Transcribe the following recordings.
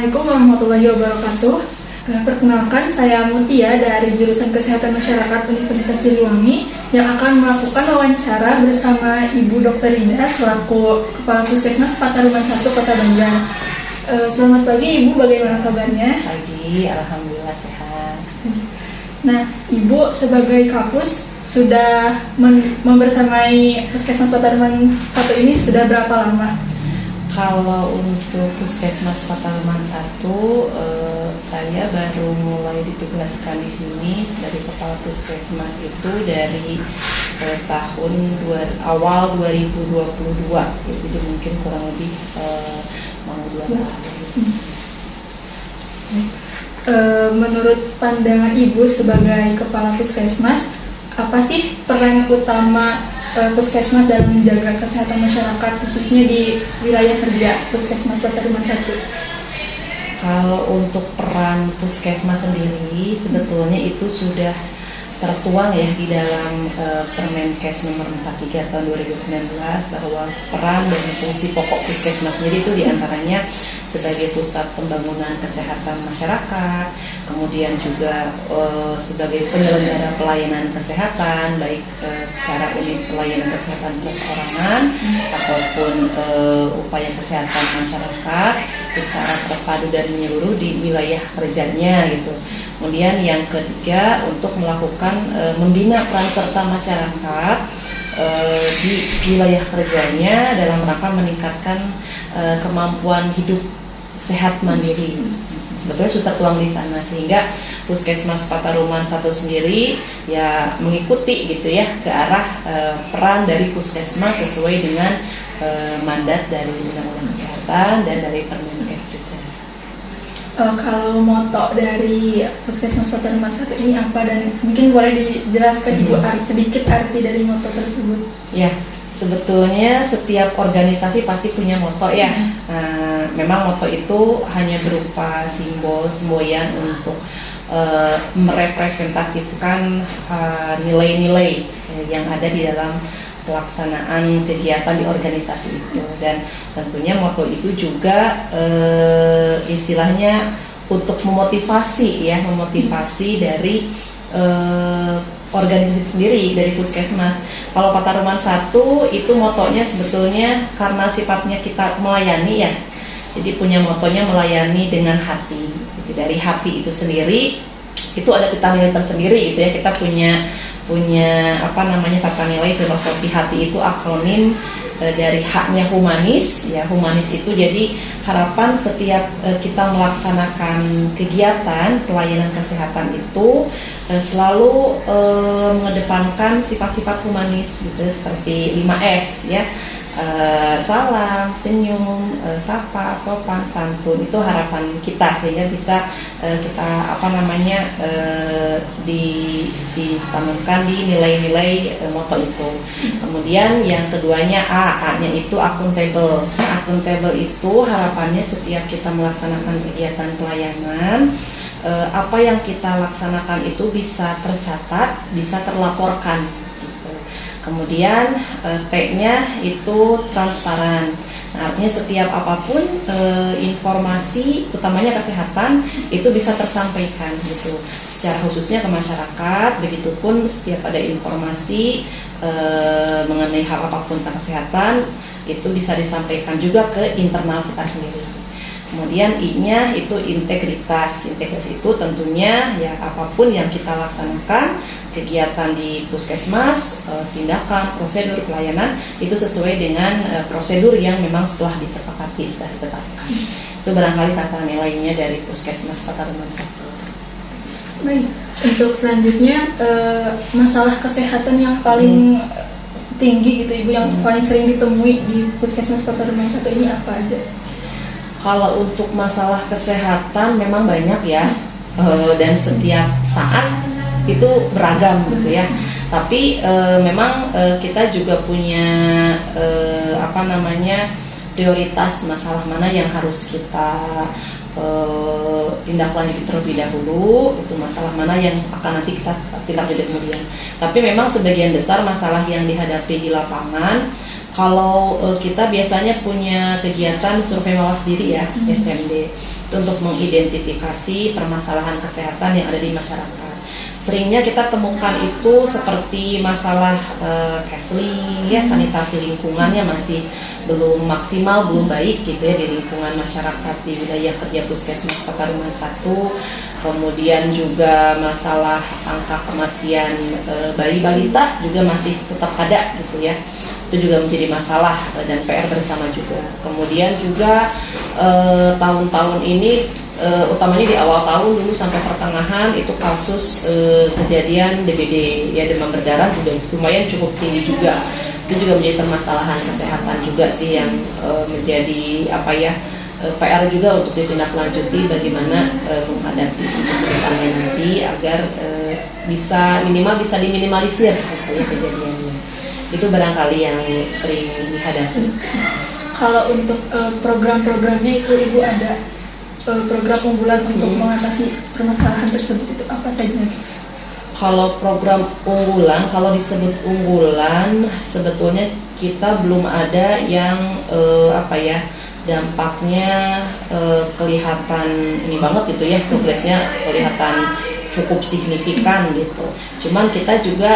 Assalamualaikum warahmatullahi wabarakatuh. Perkenalkan, saya Mutia dari jurusan Kesehatan Masyarakat Universitas Siliwangi yang akan melakukan wawancara bersama Ibu Dr. Indah selaku Kepala Puskesmas Pataruman 1 Kota Banjar. Selamat pagi Ibu, bagaimana kabarnya? Pagi, alhamdulillah sehat. Nah, Ibu sebagai Kapus sudah membersamai Puskesmas Pataruman 1 ini sudah berapa lama? Kalau untuk Puskesmas Pataruman 1, saya baru mulai ditugaskan di sini sebagai Kepala Puskesmas itu dari awal 2022. Jadi mungkin kurang lebih mau 2 tahun. Menurut pandangan Ibu sebagai Kepala Puskesmas, apa sih peran utama Puskesmas dalam menjaga kesehatan masyarakat khususnya di wilayah kerja Puskesmas Pataruman 1? Kalau untuk peran Puskesmas sendiri sebetulnya itu sudah tertuang ya di dalam Permenkes nomor 43 tahun 2019 bahwa peran dan fungsi pokok Puskesmas sendiri itu diantaranya sebagai pusat pembangunan kesehatan masyarakat, kemudian juga sebagai penyelenggara pelayanan kesehatan baik secara unit pelayanan kesehatan perseorangan ataupun upaya kesehatan masyarakat secara terpadu dan menyeluruh di wilayah kerjanya gitu. Kemudian yang ketiga untuk melakukan membina peran serta masyarakat di wilayah kerjanya dalam rangka meningkatkan kemampuan hidup sehat mandiri. Sebetulnya sudah tertuang di sana sehingga Puskesmas Pataruman 1 sendiri ya mengikuti gitu ya ke arah peran dari Puskesmas sesuai dengan mandat dari Undang-Undang Kesehatan dan dari Permenkes juga. Kalau moto dari Puskesmas Pataruman 1 ini apa, dan mungkin boleh dijelaskan Ibu sedikit arti dari moto tersebut? Ya, sebetulnya setiap organisasi pasti punya moto ya. Memang moto itu hanya berupa simbol semboyan untuk merepresentatifkan nilai-nilai yang ada di dalam pelaksanaan kegiatan di organisasi itu, dan tentunya moto itu juga istilahnya untuk memotivasi dari organisasi sendiri dari Puskesmas. Kalau Pataruman 1 itu motonya sebetulnya karena sifatnya kita melayani ya, jadi punya motonya melayani dengan hati. Jadi dari hati itu sendiri itu ada tata nilai tersendiri gitu ya. Kita punya tata nilai filosofi hati itu akronim dari haknya humanis ya. Humanis itu jadi harapan setiap kita melaksanakan kegiatan pelayanan kesehatan itu selalu mengedepankan sifat-sifat humanis gitu, seperti 5S ya. Salam, senyum, sapa, sopan, santun, itu harapan kita sehingga bisa kita ditanamkan di nilai-nilai moto itu. Kemudian yang keduanya A-nya itu akuntabel. Akuntabel itu harapannya setiap kita melaksanakan kegiatan pelayanan, apa yang kita laksanakan itu bisa tercatat, bisa terlaporkan. Kemudian T-nya itu transparan. Nah, artinya setiap apapun informasi, utamanya kesehatan, itu bisa tersampaikan gitu. Secara khususnya ke masyarakat, begitupun setiap ada informasi mengenai hal apapun tentang kesehatan, itu bisa disampaikan juga ke internal kita sendiri. Kemudian I-nya itu integritas. Integritas itu tentunya ya apapun yang kita laksanakan, kegiatan di Puskesmas, tindakan, prosedur, pelayanan itu sesuai dengan prosedur yang memang setelah disepakati, sudah ditetapkan. Itu barangkali tata nilainya dari Puskesmas Pataruman 1. Baik, untuk selanjutnya masalah kesehatan yang paling tinggi gitu Ibu, yang paling sering ditemui di Puskesmas Pataruman 1 ini apa aja? Kalau untuk masalah kesehatan memang banyak ya, dan setiap saat itu beragam gitu ya. Tapi memang kita juga punya prioritas masalah mana yang harus kita tindak lanjuti terlebih dahulu, itu masalah mana yang akan nanti kita tindak lanjut kemudian. Tapi memang sebagian besar masalah yang dihadapi di lapangan Kalau kita biasanya punya kegiatan survei mawas diri ya, SMD, itu untuk mengidentifikasi permasalahan kesehatan yang ada di masyarakat. Seringnya kita temukan itu seperti masalah counseling ya, sanitasi lingkungannya masih belum maksimal, belum baik gitu ya di lingkungan masyarakat di wilayah kerja Puskesmas Pataruman 1. Kemudian juga masalah angka kematian bayi balita juga masih tetap ada gitu ya. Itu juga menjadi masalah dan PR bersama juga. Kemudian juga tahun-tahun ini utamanya di awal tahun dulu sampai pertengahan itu kasus kejadian DBD ya, demam berdarah juga lumayan cukup tinggi juga. Itu juga menjadi permasalahan kesehatan juga sih yang menjadi PR juga untuk ditindaklanjuti bagaimana menghadapi kedepannya nanti agar minimal bisa diminimalisir gitu ya kejadiannya. Itu barangkali yang sering dihadapi. Kalau untuk program-programnya itu Ibu ada program unggulan untuk mengatasi permasalahan tersebut, itu apa saja? Kalau program unggulan, kalau disebut unggulan, sebetulnya kita belum ada yang dampaknya kelihatan ini banget gitu ya, progresnya kelihatan cukup signifikan gitu. Cuman kita juga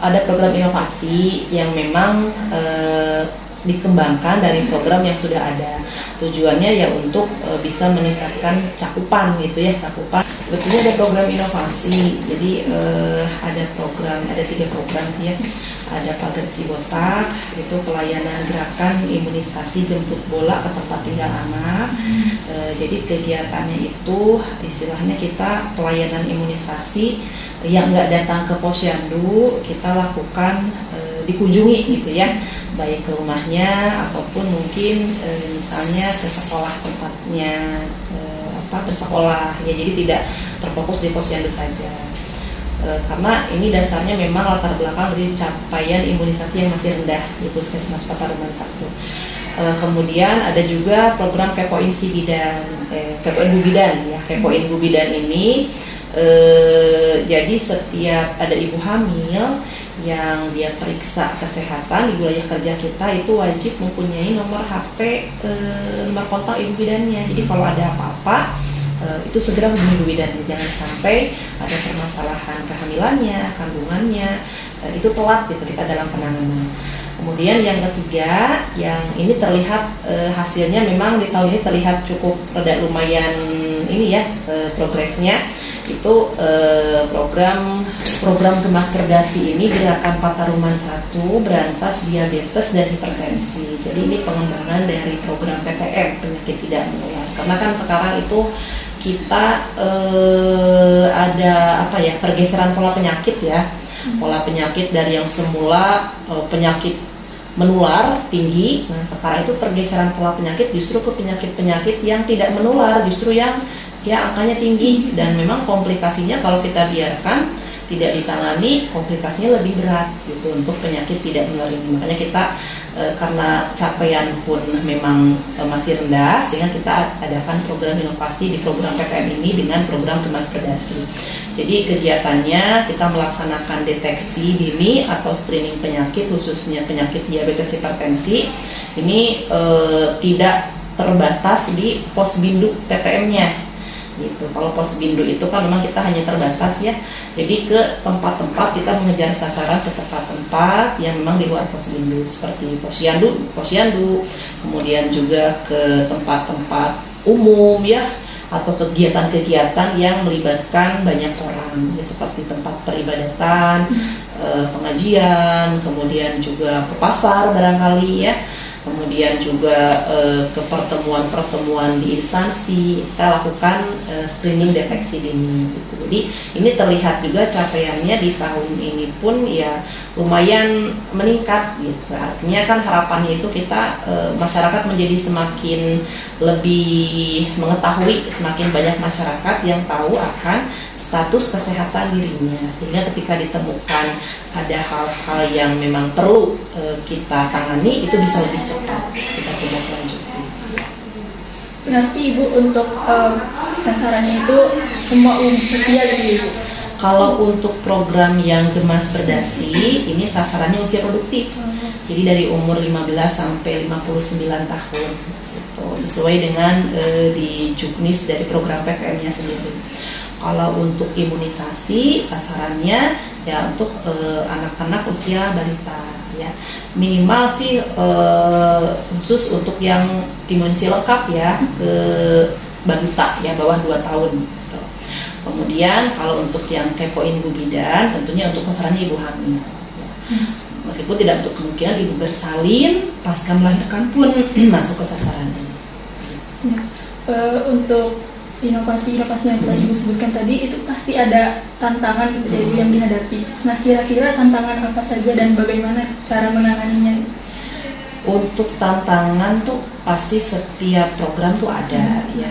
ada program inovasi yang memang dikembangkan dari program yang sudah ada. Tujuannya ya untuk bisa meningkatkan cakupan gitu ya, cakupan. Sebetulnya ada program inovasi. Jadi ada 3 program sih ya. Ada Pagar Si Botak, itu pelayanan gerakan imunisasi jemput bola ke tempat tinggal anak. Jadi kegiatannya itu istilahnya kita pelayanan imunisasi yang nggak datang ke posyandu, kita lakukan dikunjungi gitu ya, baik ke rumahnya ataupun mungkin misalnya ke sekolah tempatnya bersekolah ya, jadi tidak terfokus di posyandu saja. Karena ini dasarnya memang latar belakang dari capaian imunisasi yang masih rendah di Puskesmas Pataruman 1. Kemudian ada juga program Kepoin Si Bidan, Kepoin Bu Bidan ya. Kepoin Bu Bidan ini jadi setiap ada ibu hamil yang dia periksa kesehatan di wilayah kerja kita itu wajib mempunyai nomor HP, nomor kontak ibu bidannya. Jadi kalau ada apa-apa itu segera hubungi ibu bidannya, jangan sampai ada permasalahan kehamilannya, kandungannya itu telat gitu kita dalam penanganan. Kemudian yang ketiga, yang ini terlihat hasilnya memang di tahun ini terlihat cukup lumayan ini ya progresnya, itu program Gemas Kerdasi ini gerakan Pataruman 1 berantas diabetes dan hipertensi. Jadi ini pengembangan dari program PTM, penyakit tidak menular. Karena kan sekarang itu kita ada pergeseran pola penyakit ya. Pola penyakit dari yang semula penyakit menular tinggi, nah sekarang itu pergeseran pola penyakit justru ke penyakit-penyakit yang tidak menular, justru yang ya angkanya tinggi, dan memang komplikasinya kalau kita biarkan tidak ditangani komplikasinya lebih berat gitu untuk penyakit tidak menular ini. Makanya kita karena capaian pun memang masih rendah, sehingga kita adakan program inovasi di program PTM ini dengan program Gemas Kerdasi. Jadi kegiatannya kita melaksanakan deteksi dini atau screening penyakit, khususnya penyakit diabetes hipertensi. Ini tidak terbatas di Posbindu PTM-nya. Gitu. Kalau Posbindu itu kan memang kita hanya terbatas ya. Jadi ke tempat-tempat kita mengejar sasaran ke tempat-tempat yang memang di luar Posbindu, seperti posyandu, kemudian juga ke tempat-tempat umum ya, atau kegiatan-kegiatan yang melibatkan banyak orang ya, seperti tempat peribadatan, pengajian, kemudian juga ke pasar barangkali ya. Kemudian juga ke pertemuan-pertemuan di instansi kita lakukan screening deteksi dini gitu. Jadi ini terlihat juga capaiannya di tahun ini pun ya lumayan meningkat gitu. Artinya kan harapannya itu kita masyarakat menjadi semakin lebih mengetahui, semakin banyak masyarakat yang tahu akan status kesehatan dirinya, sehingga ketika ditemukan ada hal-hal yang memang perlu kita tangani, itu bisa lebih cepat kita tindak lanjuti. Berarti Ibu untuk sasarannya itu semua usia gitu Ibu? Kalau untuk program yang Gemas Berdasi, ini sasarannya usia produktif. Jadi dari umur 15 sampai 59 tahun. Gitu, sesuai dengan di Juknis dari program PTM-nya sendiri. Kalau untuk imunisasi, sasarannya ya untuk anak-anak usia balita. Ya, minimal sih khusus untuk yang imunisasi lengkap ya ke balita ya bawah 2 tahun. Gitu. Kemudian kalau untuk yang kepoin ibu bidan, tentunya untuk sasarannya ibu hamil. Ya. Meskipun tidak untuk kemungkinan ibu bersalin pasca melahirkan pun masuk ke sasarannya. Ya. Untuk inovasi-inovasi yang tadi Ibu sebutkan tadi itu pasti ada tantangan gitu ya Ibu yang dihadapi. Nah, kira-kira tantangan apa saja dan bagaimana cara menanganinya? Untuk tantangan tuh pasti setiap program tuh ada ya.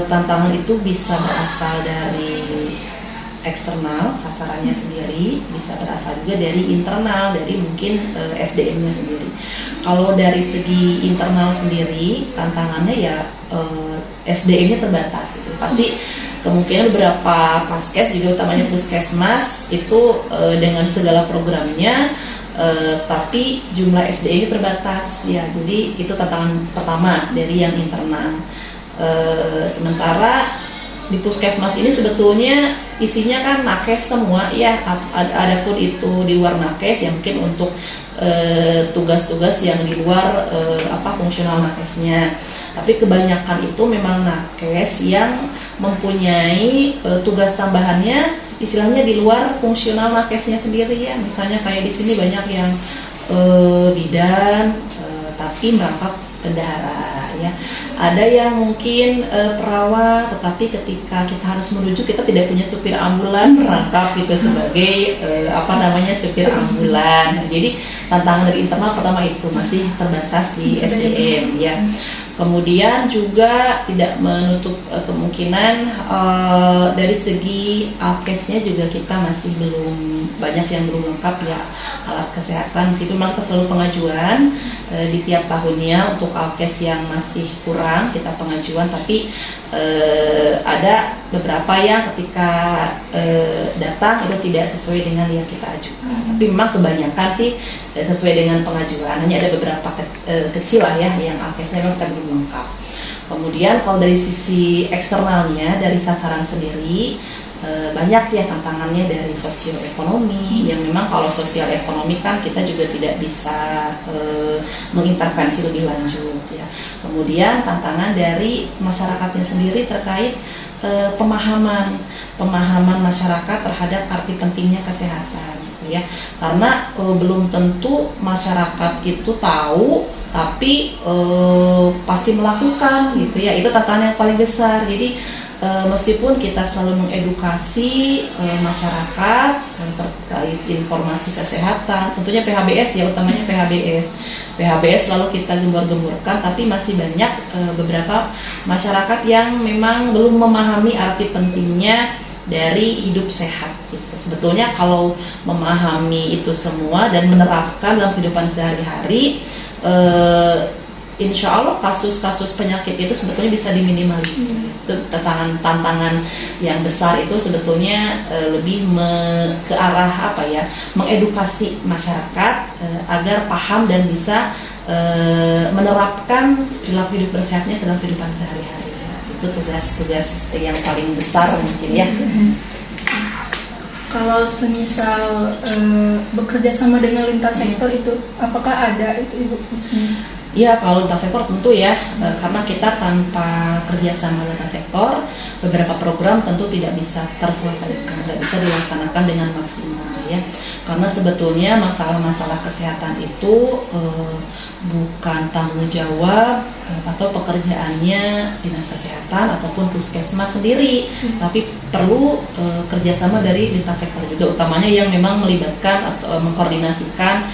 Tantangan itu bisa berasal dari eksternal sasarannya sendiri, bisa berasal juga dari internal, dari mungkin SDM-nya sendiri. Kalau dari segi internal sendiri, tantangannya ya SDM-nya terbatas. Gitu. Pasti kemungkinan beberapa paskes, juga utamanya puskesmas, itu dengan segala programnya, tapi jumlah SDM-nya terbatas. Ya, jadi itu tantangan pertama dari yang internal. Sementara di puskesmas ini sebetulnya isinya kan nakes semua ya, adapun itu di luar nakes yang mungkin untuk tugas-tugas yang di luar fungsional nakesnya, tapi kebanyakan itu memang nakes yang mempunyai tugas tambahannya istilahnya di luar fungsional nakesnya sendiri ya. Misalnya kayak di sini banyak yang bidan tapi merangkap bendahara ya. Ada yang mungkin perawat, tetapi ketika kita harus menuju kita tidak punya supir ambulan merangkap gitu sebagai supir ambulan. Nah, jadi tantangan dari internal pertama itu masih terbatas di SDM ya. Kemudian juga tidak menutup kemungkinan dari segi alkesnya juga kita masih belum banyak yang belum lengkap ya, alat kesehatan. Di situ memang kita selalu pengajuan di tiap tahunnya untuk alkes yang masih kurang kita pengajuan, tapi ada beberapa yang ketika datang itu tidak sesuai dengan yang kita ajukan. Tapi memang kebanyakan sih sesuai dengan pengajuan. Hanya ada beberapa kecil lah ya yang alkesnya memang kita belum lengkap. Kemudian kalau dari sisi eksternalnya, dari sasaran sendiri, banyak ya tantangannya dari sosioekonomi, yang memang kalau sosial ekonomi kan kita juga tidak bisa mengintervensi lebih lanjut ya. Kemudian tantangan dari masyarakatnya sendiri terkait pemahaman masyarakat terhadap arti pentingnya kesehatan ya, karena belum tentu masyarakat itu tahu tapi pasti melakukan gitu ya. Itu tantangan yang paling besar. Jadi meskipun kita selalu mengedukasi masyarakat terkait informasi kesehatan, tentunya PHBS ya, utamanya PHBS selalu kita gembor-gemborkan, tapi masih banyak beberapa masyarakat yang memang belum memahami arti pentingnya dari hidup sehat gitu. Sebetulnya kalau memahami itu semua dan menerapkan dalam kehidupan sehari-hari, insya Allah kasus-kasus penyakit itu sebetulnya bisa diminimalisir. Tantangan yang besar itu sebetulnya lebih ke arah mengedukasi masyarakat agar paham dan bisa menerapkan perilaku hidup bersehatnya dalam kehidupan sehari-hari. Itu tugas-tugas yang paling besar mungkin ya. Kalau semisal bekerja sama dengan lintas sektor itu, apakah ada itu Ibu di sini? Ya, kalau lintas sektor tentu ya, karena kita tanpa kerjasama lintas sektor, beberapa program tentu tidak bisa terselesaikan, tidak bisa dilaksanakan dengan maksimal ya. Karena sebetulnya masalah-masalah kesehatan itu bukan tanggung jawab atau pekerjaannya dinas kesehatan ataupun puskesmas sendiri, tapi perlu kerjasama dari lintas sektor juga, utamanya yang memang melibatkan atau mengkoordinasikan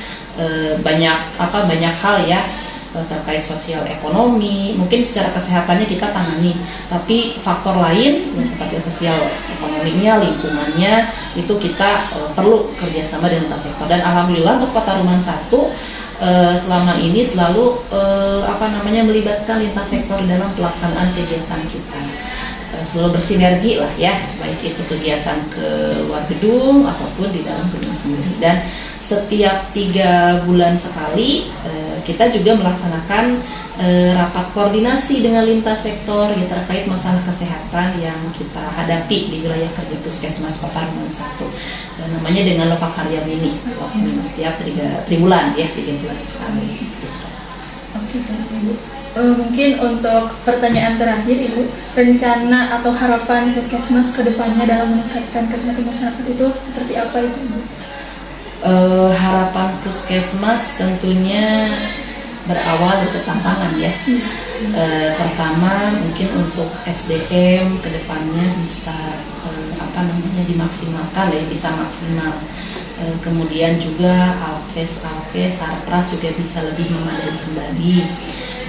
banyak hal ya, terkait sosial ekonomi. Mungkin secara kesehatannya kita tangani, tapi faktor lain seperti sosial ekonominya, lingkungannya, itu kita perlu kerjasama dengan lintas sektor. Dan alhamdulillah untuk Pataruman 1 selama ini selalu melibatkan lintas sektor dalam pelaksanaan kegiatan kita. selalu bersinergi lah ya, baik itu kegiatan ke luar gedung ataupun di dalam gedung sendiri. Dan setiap 3 bulan sekali kita juga melaksanakan rapat koordinasi dengan lintas sektor ya, terkait masalah kesehatan yang kita hadapi di wilayah kerja Puskesmas Pataruman 1. Namanya dengan Lokakarya Mini, setiap 3 bulan ya, 3 bulan sekali. Oke, baik Ibu. Mungkin untuk pertanyaan terakhir Ibu, rencana atau harapan Puskesmas ke depannya dalam meningkatkan kesehatan masyarakat itu seperti apa itu Ibu? Harapan Puskesmas tentunya berawal dari tantangan ya. Pertama mungkin untuk SDM kedepannya bisa dimaksimalkan ya, bisa maksimal. Kemudian juga alkes, sarpras juga bisa lebih memadai kembali.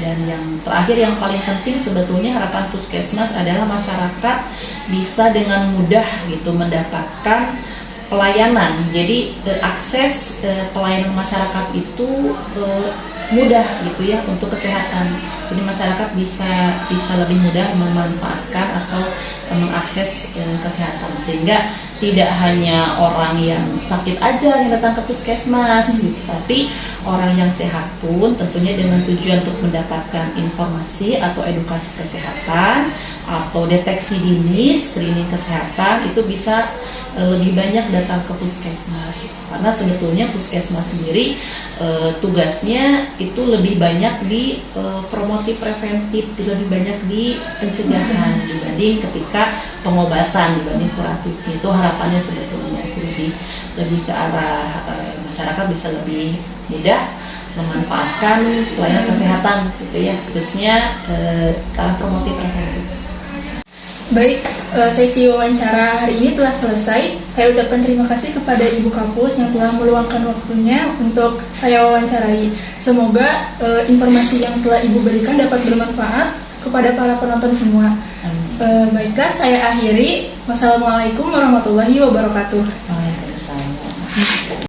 Dan yang terakhir yang paling penting sebetulnya harapan Puskesmas adalah masyarakat bisa dengan mudah gitu mendapatkan pelayanan. Jadi akses pelayanan masyarakat itu mudah gitu ya untuk kesehatan. Jadi masyarakat bisa lebih mudah memanfaatkan atau mengakses kesehatan, sehingga tidak hanya orang yang sakit aja yang datang ke Puskesmas gitu, tapi orang yang sehat pun tentunya dengan tujuan untuk mendapatkan informasi atau edukasi kesehatan atau deteksi dini, screening kesehatan itu bisa lebih banyak datang ke Puskesmas. Karena sebetulnya Puskesmas sendiri tugasnya itu lebih banyak di promotif preventif, lebih banyak di pencegahan dibanding ketika pengobatan, dibanding kuratif. Itu harapannya sebetulnya sih lebih ke arah masyarakat bisa lebih mudah memanfaatkan pelayanan kesehatan gitu ya, khususnya ke arah promotif preventif. Baik, sesi wawancara hari ini telah selesai. Saya ucapkan terima kasih kepada Ibu Kapus yang telah meluangkan waktunya untuk saya wawancarai. Semoga informasi yang telah Ibu berikan dapat bermanfaat kepada para penonton semua. Baiklah, saya akhiri. Wassalamualaikum warahmatullahi wabarakatuh. Waalaikumsalam.